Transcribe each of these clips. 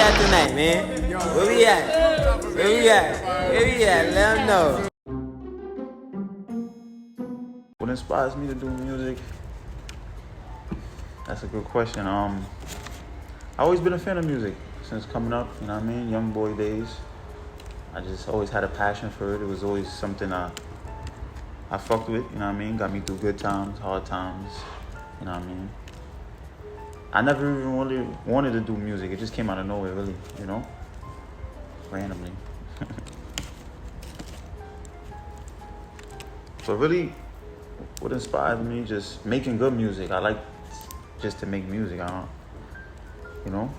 we at tonight, man? Where we at? Where we at? Where we at? Let them know. What inspires me to do music? That's a good question. I've always been a fan of music since coming up, you know what I mean? Young boy days. I just always had a passion for it. It was always something I fucked with, you know what I mean? Got me through good times, hard times, you know what I mean? I never even really wanted to do music. It just came out of nowhere, really, you know? Randomly. So really, what inspired me, just making good music. I like just to make music, you know?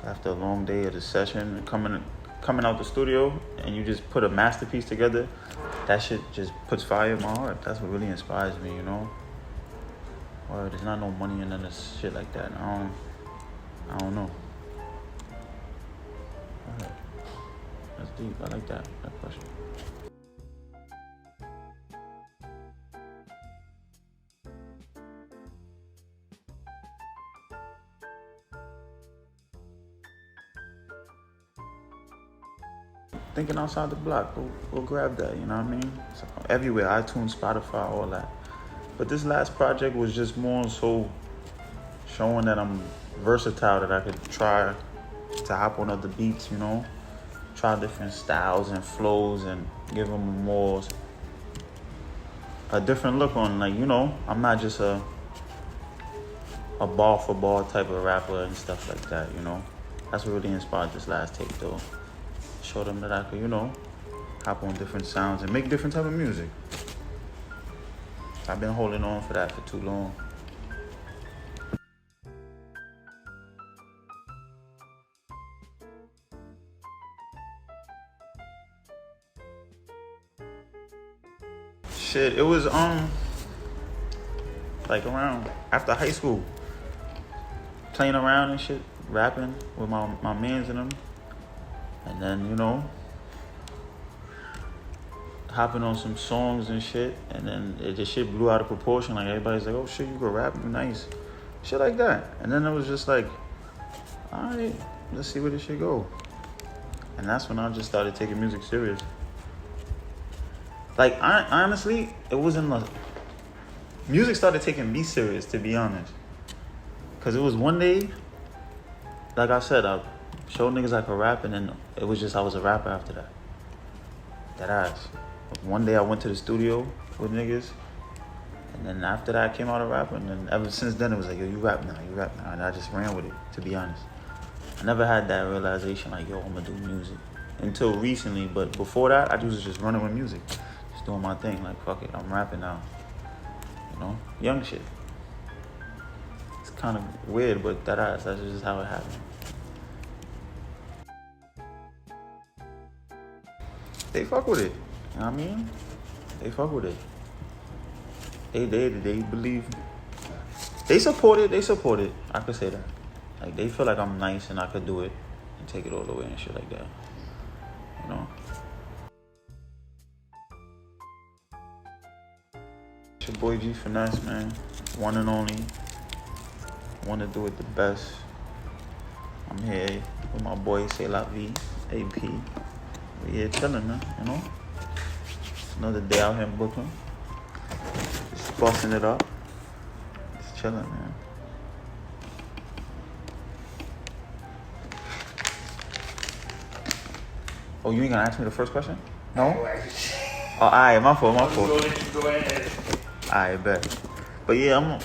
After a long day of the session, coming out the studio, and you just put a masterpiece together, that shit just puts fire in my heart. That's what really inspires me, you know? Or there's not no money in none of this shit like that. I don't know. Alright. That's deep. I like that question. Thinking outside the block, we'll grab that, you know what I mean? So everywhere, iTunes, Spotify, all that. But this last project was just more so showing that I'm versatile, that I could try to hop on other beats, you know? Try different styles and flows and give them a different look on, like, you know? I'm not just a ball for ball type of rapper and stuff like that, you know? That's what really inspired this last tape, though. Show them that I could, you know, hop on different sounds and make different type of music. I've been holding on for that for too long. Shit, it was like around after high school, playing around and shit, rapping with my mans and them. And then, you know, hopping on some songs and shit. And then the shit blew out of proportion. Like, everybody's like, oh, shit, you can rap, you nice. Shit like that. And then it was just like, all right, let's see where this shit go. And that's when I just started taking music serious. Like, honestly, it wasn't like... Music started taking me serious, to be honest. Because it was one day, like I said, I showed niggas I could rap, and then it was just I was a rapper after that. That ass. One day I went to the studio with niggas, and then after that I came out a rapper, and then ever since then it was like, yo, you rap now, and I just ran with it, to be honest. I never had that realization like, yo, I'm gonna do music until recently, but before that I was just running with music, just doing my thing, like, fuck it, I'm rapping now, you know, young shit. It's kind of weird, but that's just how it happened. They fuck with it, you know what I mean? They fuck with it. They believe, they support it, I could say that. Like, they feel like I'm nice and I could do it and take it all the way and shit like that, you know? It's your boy G Finesse, man, one and only. Want to do it the best. I'm here with my boy C'est La Vie, AP. We here chilling, man, you know? Another day out here in Brooklyn. Just busting it up. Just chilling, man. Oh, you ain't gonna ask me the first question? No? Oh, alright, my fault. Go ahead. Alright, bet. But yeah,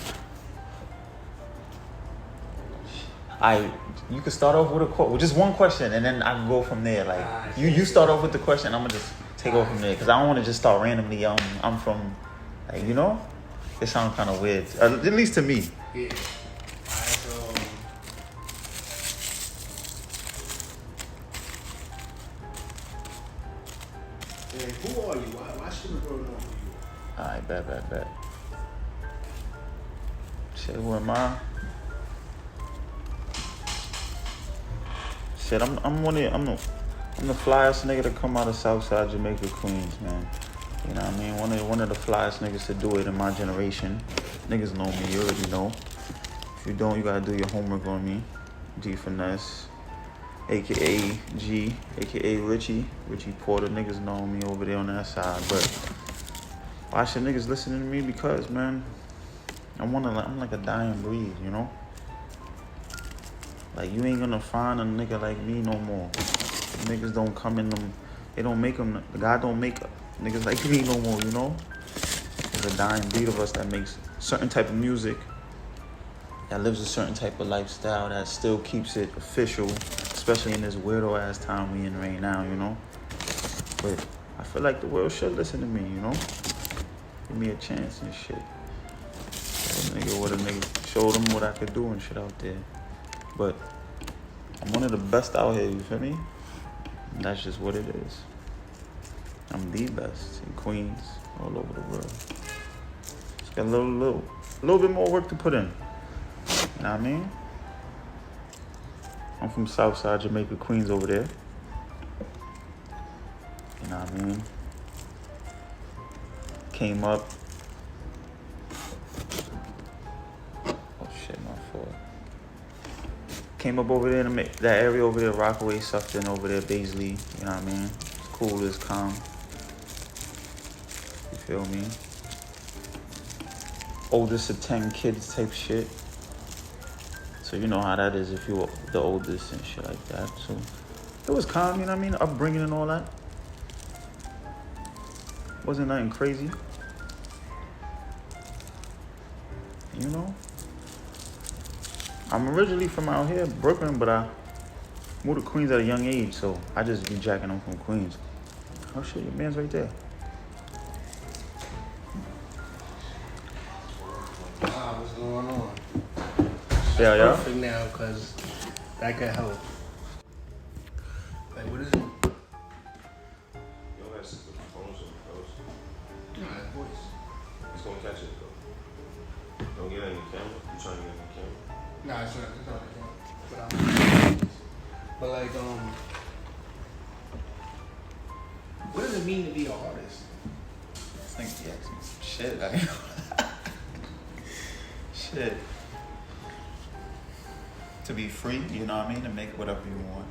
you can start off with just one question, and then I can go from there. Like, you start off with the question, I'm gonna just take over from there, because I don't want to just start randomly. I'm from, like, you know, it sounds kind of weird, at least to me. Yeah. Who are you? Why should we go know who you are? Alright, bet. Shit, who am I? Shit, I'm the flyest nigga to come out of Southside Jamaica, Queens, man. You know what I mean? One of the flyest niggas to do it in my generation. Niggas know me, you already know. If you don't, you gotta do your homework on me. G Finesse, aka G, aka Richie Porter. Niggas know me over there on that side, but why should niggas listening to me? Because, man, I'm like a dying breed, you know? Like, you ain't gonna find a nigga like me no more. Niggas don't come in them, they don't make them, God don't make niggas like me no more, you know? There's a dying breed of us that makes certain type of music, that lives a certain type of lifestyle, that still keeps it official, especially in this weirdo ass time we in right now, you know? But I feel like the world should listen to me, you know? Give me a chance and shit. Show them what I could do and shit out there. But I'm one of the best out here, you feel me? And that's just what it is. I'm the best in Queens, all over the world. Just got a little bit more work to put in. You know what I mean? I'm from Southside Jamaica, Queens over there. You know what I mean? Came up. Oh shit, my fault. Came up over there to make that area over there, Rockaway, Sufton over there, Baisley. You know what I mean? It's cool, it's calm. You feel me? Oldest of 10 kids type shit. So you know how that is if you're the oldest and shit like that. So it was calm, you know what I mean? Upbringing and all that. Wasn't nothing crazy. You know? I'm originally from out here, Brooklyn, but I moved to Queens at a young age, so I just be jacking them from Queens. Oh shit, your man's right there. What's going on? Yeah. Perfect now, cause that could help. Like, what is it? You don't have to put the phone on the post. No, that voice. It's gonna catch it though. Don't get it in the camera. You trying to get it in the camera? Nah, it's not. But like, what does it mean to be an artist? I think he asked me some shit. Shit. To be free, you know what I mean? To make whatever you want.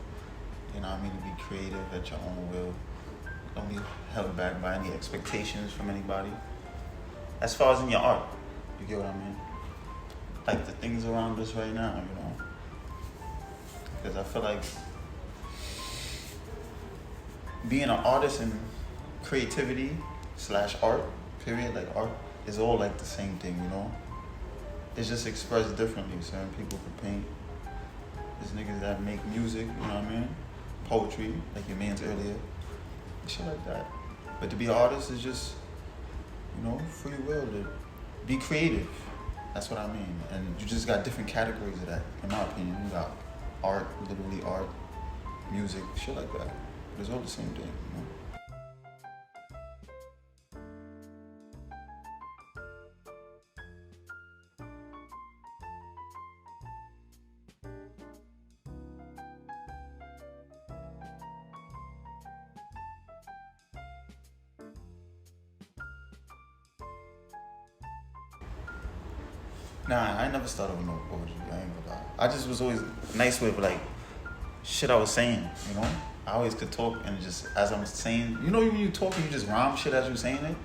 You know what I mean? To be creative at your own will. Don't be held back by any expectations from anybody. As far as in your art, you get what I mean? Like the things around us right now, you know? Because I feel like being an artist and creativity / art, period, like art, is all like the same thing, you know? It's just expressed differently. Certain people can paint. There's niggas that make music, you know what I mean? Poetry, like your man's earlier. Shit like that. But to be an artist is just, you know, free will to be creative. That's what I mean. And you just got different categories of that, in my opinion. You got art, literally art, music, shit like that. But it's all the same thing, you know? Nah, I ain't never started with no poetry. I ain't gonna lie. I just was always nice with like shit I was saying, you know? I always could talk and just as I'm saying, you know when you talk and you just rhyme shit as you saying it?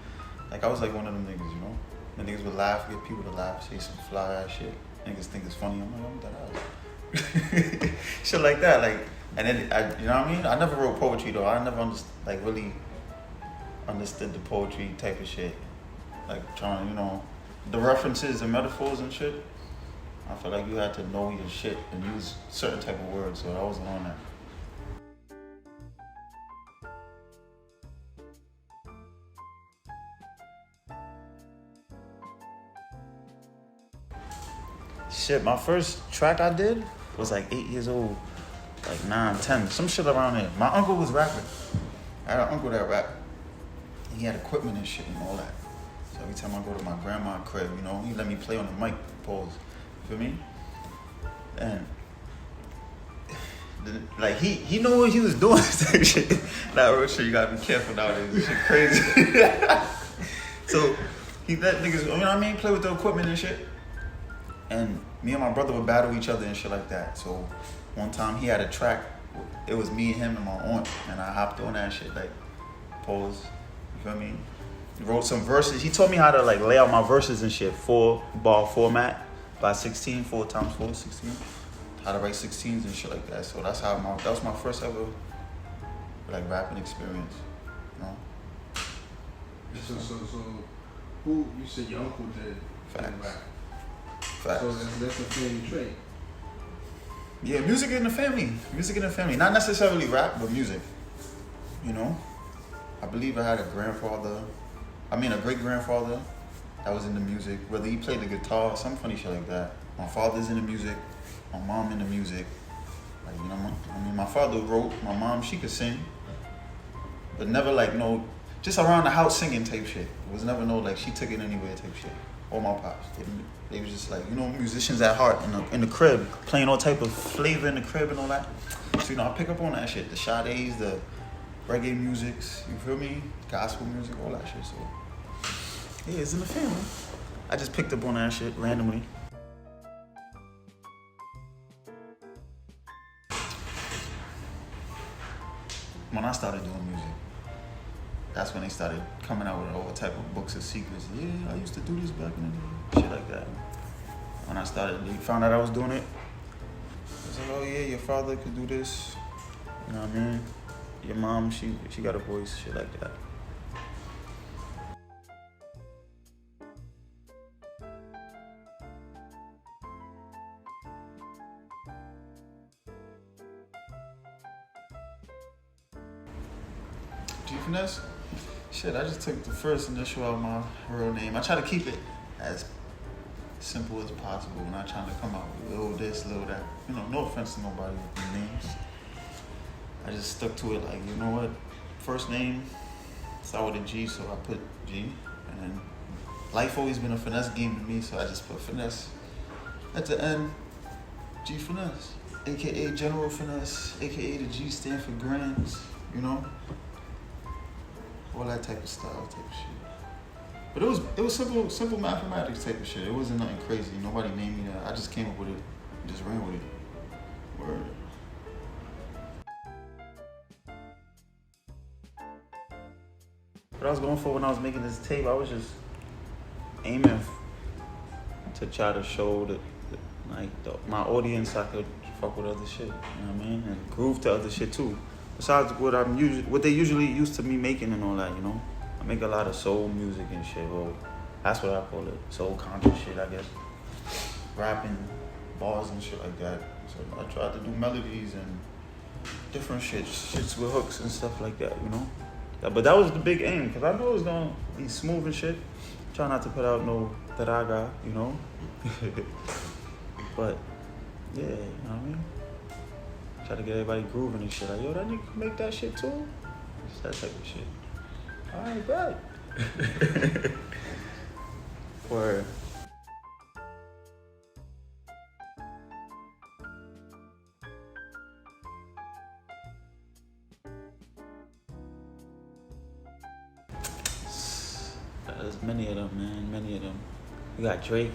Like I was like one of them niggas, you know? The niggas would laugh, get people to laugh, say some fly ass shit. Niggas think it's funny. I'm like, what the hell? Shit like that, like, and then you know what I mean? I never wrote poetry though. I never really understood the poetry type of shit. Like trying, you know, the references and metaphors and shit. I feel like you had to know your shit and use certain type of words, so I wasn't on that. Shit, my first track I did was like 8 years old, like 9, 10, some shit around there. My uncle was rapping. I had an uncle that rapped. He had equipment and shit and all that. So every time I go to my grandma's crib, you know, he let me play on the mic, pause. You feel me? And like he knew what he was doing. Type shit. Nah, real shit, you gotta be careful nowadays. This shit crazy. So he let niggas, you know what I mean, play with the equipment and shit. And me and my brother would battle each other and shit like that. So one time he had a track. It was me and him and my aunt, and I hopped on that shit like pause. You feel me? Wrote some verses. He taught me how to like lay out my verses and shit. 4-bar format by 16, 4 times 4, 16. How to write 16s and shit like that. So that was my first ever like rapping experience. You know? So who you said your uncle did rap? Facts. So that's a family trait. Yeah, music in the family. Music in the family. Not necessarily rap, but music. You know? I believe I had a great grandfather that was into music. Whether he played the guitar or some funny shit like that. My father's into music. My mom into music. Like, you know, my father wrote. My mom, she could sing. But never like no, just around the house singing type shit. It was never no like she took it anywhere type shit. Or my pops. They was just like, you know, musicians at heart in the crib, playing all type of flavor in the crib and all that. So, you know, I pick up on that shit. The Sades, the reggae musics, you feel me? Gospel music, all that shit. So, yeah, it's in the family. I just picked up on that shit randomly. When I started doing music, that's when they started coming out with all type of books of secrets. Yeah, I used to do this back in the day. Shit like that. When I started, they found out I was doing it. I was like, oh yeah, your father could do this. You know what I mean? Your mom, she got a voice, shit like that. Finesse? Shit, I just took the first initial out of my real name. I try to keep it as simple as possible. We're not trying to come out with little this, little that. You know, no offense to nobody with the names. I just stuck to it like, you know what? First name, start with a G, so I put G. And then life always been a finesse game to me, so I just put finesse at the end. G Finesse, aka General Finesse, aka the G stand for grams, you know? All that type of style, type of shit. But it was simple mathematics type of shit. It wasn't nothing crazy. Nobody named me that. I just came up with it, just ran with it. Word. What I was going for when I was making this tape, I was just aiming to try to show my audience I could fuck with other shit. You know what I mean? And groove to other shit too. Besides what they usually used to me making and all that, you know. I make a lot of soul music and shit. Well, that's what I call it. Soul conscious shit, I guess. Rapping, bars and shit like that. So I tried to do melodies and different shits with hooks and stuff like that, you know. But that was the big aim, because I know it was going to be smooth and shit. Try not to put out no taraga, you know. But, yeah, you know what I mean? Try to get everybody grooving and shit. Like, yo, that nigga can make that shit too? It's that type of shit. Alright, bet. Word. There's many of them, man. Many of them. We got Drake,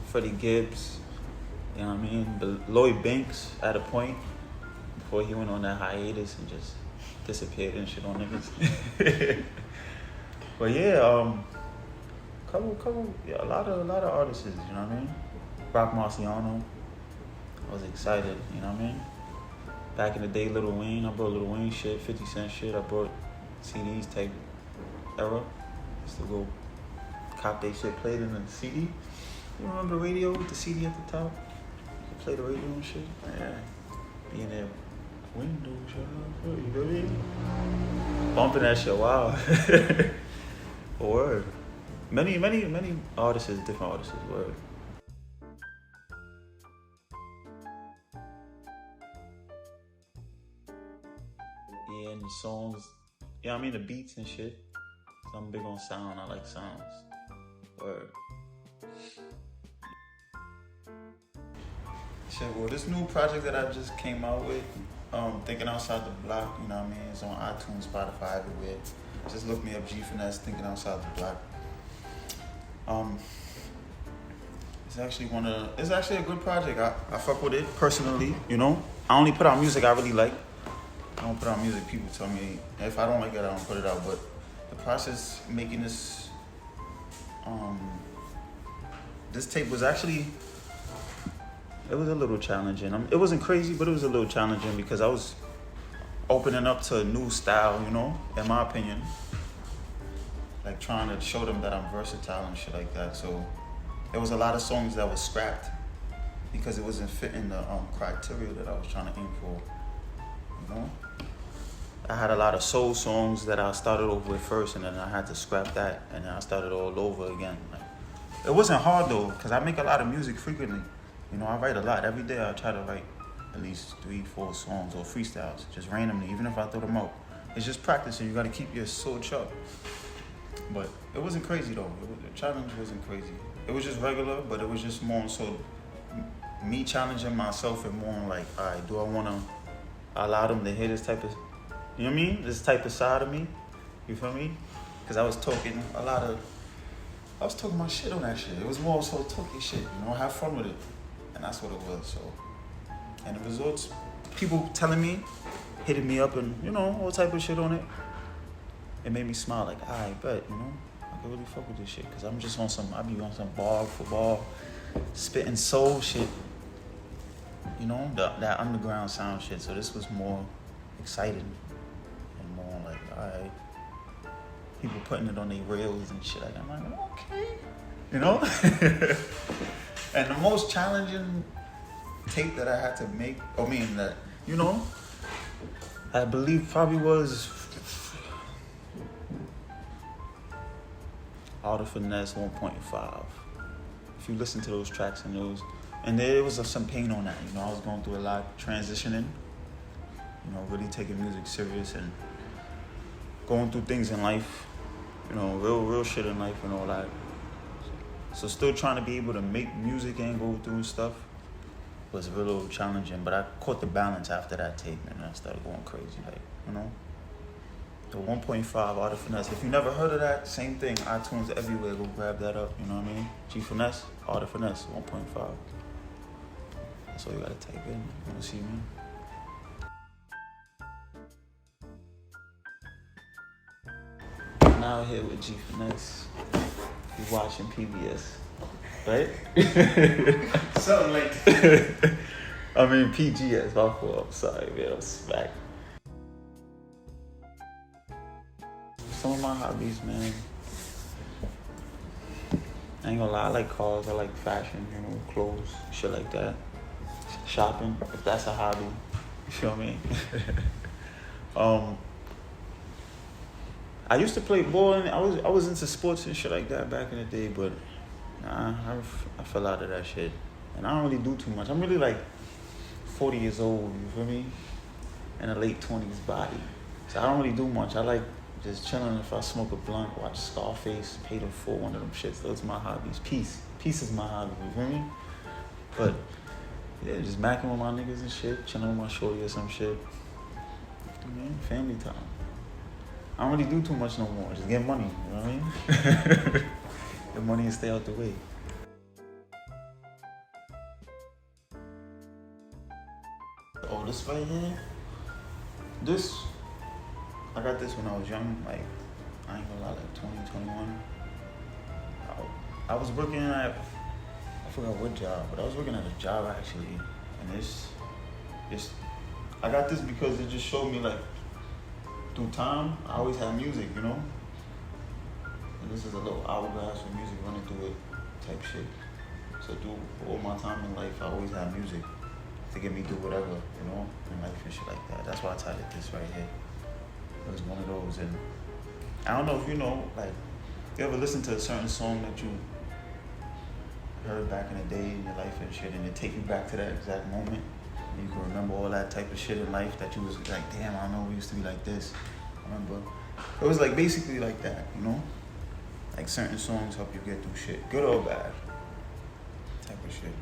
Freddie Gibbs. You know what I mean? But Lloyd Banks at a point before he went on that hiatus and just disappeared and shit on niggas. But yeah, a lot of artists, you know what I mean? Rock Marciano. I was excited, you know what I mean? Back in the day, Lil Wayne, I brought Lil Wayne shit, 50 Cent shit, I brought CDs type era. Used to go cop they shit played in the CD. You remember the radio with the CD at the top? Play the radio and shit. Yeah. Be in there window shop. You know what I mean? Bumping that shit, wow. Word. Many artists, different artists, word. Yeah, and the songs, you know what I mean? The beats and shit. So I'm big on sound, I like sounds. Word. Shit, well, this new project that I just came out with, Thinking Outside the Block, you know what I mean? It's on iTunes, Spotify, everywhere. Just look me up, G Finesse, Thinking Outside the Block. It's It's actually a good project. I fuck with it personally, you know. I only put out music I really like. I don't put out music people tell me if I don't like it, I don't put it out. But the process making this tape was actually, it was a little challenging. It wasn't crazy, but it was a little challenging because I was opening up to a new style, you know, in my opinion. Like trying to show them that I'm versatile and shit like that. So there was a lot of songs that was scrapped because it wasn't fitting the criteria that I was trying to aim for, you know. I had a lot of soul songs that I started over with first, and then I had to scrap that, and then I started all over again. Like, it wasn't hard though, because I make a lot of music frequently. You know, I write a lot. Every day I try to write at least 3-4 songs or freestyles, just randomly, even if I throw them out. It's just practicing. You got to keep your soul sharp. But it wasn't crazy though. The challenge wasn't crazy. It was just regular, but it was just more so me challenging myself and more like, all right, do I want to allow them to hear this type of, you know what I mean? This type of side of me. You feel me? Because I was talking my shit on that shit. It was more so talking shit, you know, have fun with it. And that's what it was, so. And the results, people telling me, hitting me up and, you know, all type of shit on it. It made me smile like, I bet, you know, I can really fuck with this shit. Because I'm just I be on some bar for ball, spitting soul shit. You know, that underground sound shit. So this was more exciting and more like, all right. People putting it on their rails and shit like that. I'm like, okay. You know? And the most challenging tape that I had to make, that, you know, I believe probably was All the Finesse 1.5. If you listen to those tracks and there was some pain on that, you know, I was going through a lot, transitioning, you know, really taking music serious and going through things in life, you know, real shit in life and all that. So still trying to be able to make music and go through stuff was a little challenging, but I caught the balance after that tape and I started going crazy, like, you know. The 1.5 All the Finesse. If you never heard of that, same thing. iTunes everywhere. Go grab that up. You know what I mean? G Finesse, All the Finesse, 1.5. That's all you gotta type in. You wanna see me? Now here with G Finesse. You're watching PBS, right? Something like that. I mean PGS. My fault. I'm sorry, man. I'm smacked. Some of my hobbies, man. I ain't gonna lie, I like cars, I like fashion, you know, clothes, shit like that. Shopping, if that's a hobby. You feel me? I used to play ball and I was into sports and shit like that back in the day, but nah, I fell out of that shit. And I don't really do too much. I'm really like 40 years old, you feel me? In a late 20s body. So I don't really do much. I like just chilling. If I smoke a blunt, watch Scarface, Paid in Full, one of them shits. Those are my hobbies. Peace is my hobby, you feel me? But yeah, just macking with my niggas and shit, chilling with my shorty or some shit. Man, family time. I don't really do too much no more. Just get money, you know what I mean? Get money and stay out the way. Oh, this right here? I got this when I was young, like, I ain't gonna lie, like 20, 21. I was working at, I forgot what job, but I was working at a job actually. And I got this because it just showed me like, through time, I always had music, you know? And this is a little hourglass with music running through it type shit. So through all my time in life, I always had music to get me through whatever, you know, in life and shit like that. That's why I titled this right here. It was one of those, and I don't know if you know, like, you ever listen to a certain song that you heard back in the day in your life and shit, and it take you back to that exact moment, and you can remember all that type of shit in life that you was like, damn, I know we used to be like this. I remember. It was like basically like that, you know? Like certain songs help you get through shit, good or bad, type of shit.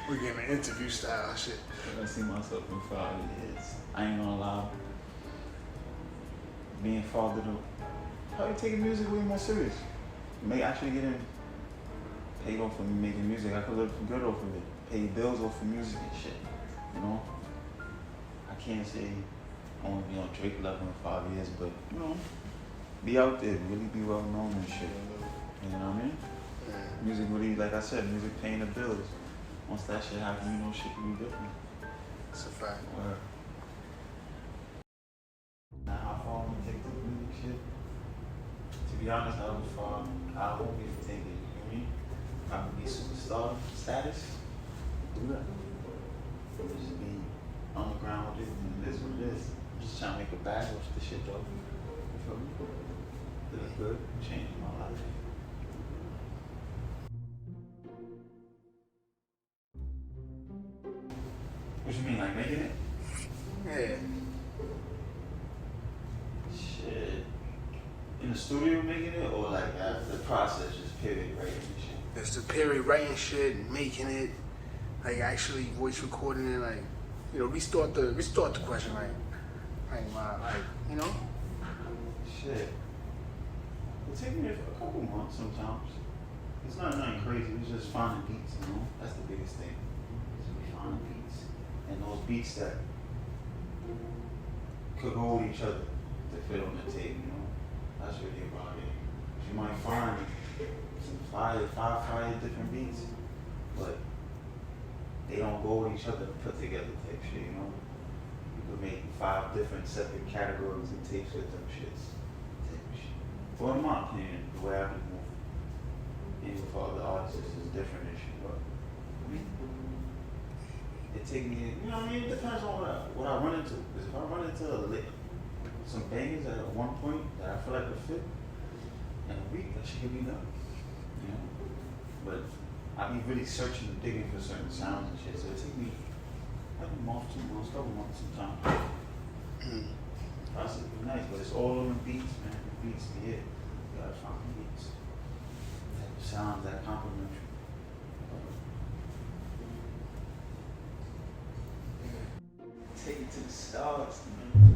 We're getting an interview style shit. I see myself in 5 years. I ain't gonna lie. Being father though, probably taking music way more serious. May actually getting paid off for me making music. I could live good off of it. Pay bills off of music and shit. You know? I can't say I wanna be on Drake level in 5 years, but you know, be out there, really be well known and shit. You know what I mean? Music really, like I said, music paying the bills. Once that shit happens, you know shit can be different. It's a fact. Word. Now, how far I'm gonna take the music shit? To be honest, I was far. I won't be for taking it. You know what I mean? If I can be superstar status, do that. Just be on the ground with it, and it is what it is. I'm just trying to make a bag off the shit though. You feel me? It is good. Changing my life. What you mean, like making it? Yeah. Shit. In the studio making it, or like the process, just period writing and shit? It's the period writing shit, making it, like actually voice recording it, like, you know, restart the question, like, you know? Shit. It take me a couple months sometimes. It's not nothing crazy, it's just finding beats, you know? That's the biggest thing. Just finding beats. And those beats that could hold each other to fit on the tape, you know? That's really about it. You might find some five different beats, but they don't go with each other to put together type shit, you know? You could make 5 different separate categories of tapes with them shits. Type of shit. Well, in my opinion, the way I be moving, even with other artists is different and shit, but I mean, it take me, you know what I mean? It depends on what I run into. Because if I run into some bangers at one point that I feel like would fit, in a week, that shit can be done. You know? But I be really searching and digging for certain sounds and shit, so it take me like a month, 2 months, couple months sometimes. That's be nice, but it's all on the beats, man. The beats be it. You gotta find the beats. Type of sounds that compliment you. Take it to the stars, man.